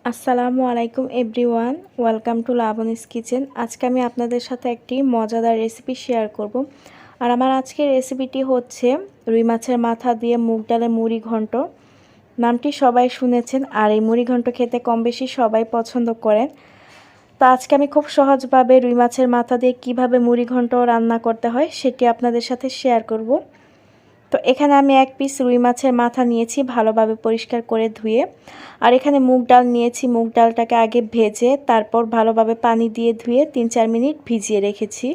আসসালামু আলাইকুম everyone, welcome to Labani's kitchen. আজকে আমি আপনাদের সাথে একটি মজাদার রেসিপি শেয়ার করব। আর আমার আজকের রেসিপিটি হচ্ছে রুই মাছের মাথা দিয়ে মুগ ডালের মুড়ি ঘন্ট। নামটি সবাই শুনেছেন, আর এই মুড়ি ঘন্ট খেতে কম বেশি সবাই পছন্দ করেন। তো আজকে আমি খুব সহজভাবে রুই মাছের মাথা দিয়ে কিভাবে মুড়ি ঘন্ট রান্না করতে হয় সেটি আপনাদের সাথে শেয়ার করব। তো এখানে আমি এক পিস রুই মাছের মাথা নিয়েছি, ভালোভাবে পরিষ্কার করে ধুয়ে। আর এখানে মুগ ডাল নিয়েছি, মুগ ডালটাকে আগে ভেজে তারপর ভালোভাবে পানি দিয়ে ধুয়ে 3-4 মিনিট ভিজিয়ে রেখেছি।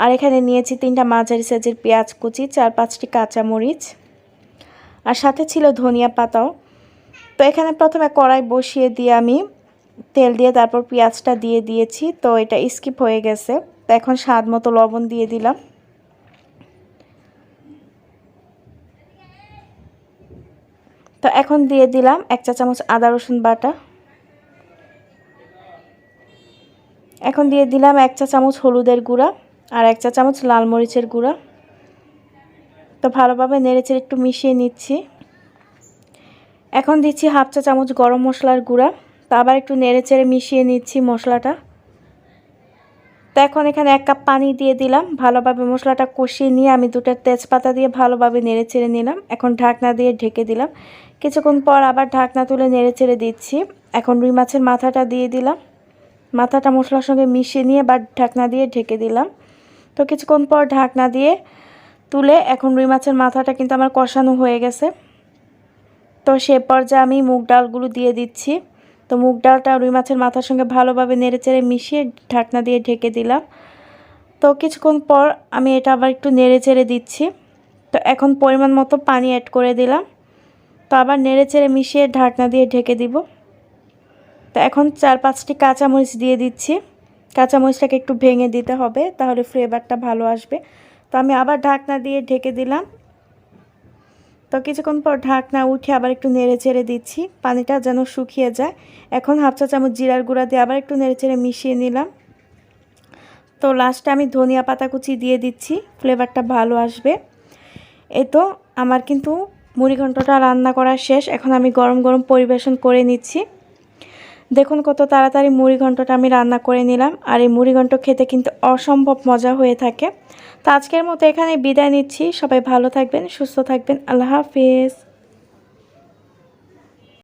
আর এখানে নিয়েছি 3টা মাঝারি সাইজের পেঁয়াজ কুচি, 4-5টি কাঁচামরিচ, আর সাথে ছিল ধনিয়া পাতাও। তো এখানে প্রথমে কড়াই বসিয়ে দিয়ে আমি তেল দিয়ে তারপর পেঁয়াজটা দিয়ে দিয়েছি। তো এটা স্কিপ হয়ে গেছে। তো এখন স্বাদ মতো লবণ দিয়ে দিলাম। তো এখন দিয়ে দিলাম 1 চা চামচ আদা রসুন বাটা। এখন দিয়ে দিলাম 1 চা চামচ হলুদের গুঁড়া আর 1 চা চামচ লাল মরিচের গুঁড়া। তো ভালোভাবে নেড়েচেড়ে একটু মিশিয়ে নিচ্ছি। এখন দিচ্ছি 1/2 চা চামচ গরম মশলার গুঁড়া। তো আবার একটু নেড়েচেড়ে মিশিয়ে নিচ্ছি মশলাটা। তো এখন এখানে 1 কাপ পানি দিয়ে দিলাম। ভালোভাবে মশলাটা কষিয়ে নিয়ে আমি 2টা তেজপাতা দিয়ে ভালোভাবে নেড়েচেড়ে নিলাম। এখন ঢাকনা দিয়ে ঢেকে দিলাম। কিছুক্ষণ পর আবার ঢাকনা তুলে নেড়েচেড়ে দিচ্ছি। এখন রুই মাছের মাথাটা দিয়ে দিলাম। মাথাটা মশলার সঙ্গে মিশিয়ে নিয়ে আবার ঢাকনা দিয়ে ঢেকে দিলাম। তো কিছুক্ষণ পর ঢাকনা দিয়ে তুলে এখন রুই মাছের মাথাটা কিন্তু আমার কষানো হয়ে গেছে। তো সে পর্যায়ে আমি মুগ ডালগুলো দিয়ে দিচ্ছি। তো মুগ ডালটা রুই মাছের মাথার সঙ্গে ভালোভাবে নেড়েচেড়ে মিশিয়ে ঢাকনা দিয়ে ঢেকে দিলাম। তো কিছুক্ষণ পর আমি এটা আবার একটু নেড়েচেড়ে দিচ্ছি। তো এখন পরিমাণ মতো পানি অ্যাড করে দিলাম। তো আবার নেড়েচেড়ে মিশিয়ে ঢাকনা দিয়ে ঢেকে দিব। তো এখন 4-5টি কাঁচামরিচ দিয়ে দিচ্ছি। কাঁচামরিচটাকে একটু ভেঙে দিতে হবে, তাহলে ফ্লেভারটা ভালো আসবে। তো আমি আবার ঢাকনা দিয়ে ঢেকে দিলাম। তো কিছুক্ষণ পর ঢাকনা উঠে আবার একটু নেড়েচেড়ে দিচ্ছি, পানিটা যেন শুকিয়ে যায়। এখন 1/2 চা চামচ জিরার গুঁড়া দিয়ে আবার একটু নেড়েচেড়ে মিশিয়ে নিলাম। তো লাস্টে আমি ধনিয়া পাতা কুচি দিয়ে দিচ্ছি, ফ্লেভারটা ভালো আসবে। এই তো আমার কিন্তু মুড়ি ঘন্টটা রান্না করা শেষ। এখন আমি গরম গরম পরিবেশন করে নিচ্ছি। দেখুন কত তাড়াতাড়ি মুড়ি ঘন্টটা আমি রান্না করে নিলাম। আর এই মুড়ি ঘন্ট খেতে কিন্তু অসম্ভব মজা হয়ে থাকে। তো আজকের মতো এখানে বিদায় নিচ্ছি। সবাই ভালো থাকবেন, সুস্থ থাকবেন। আল্লাহ হাফেজ।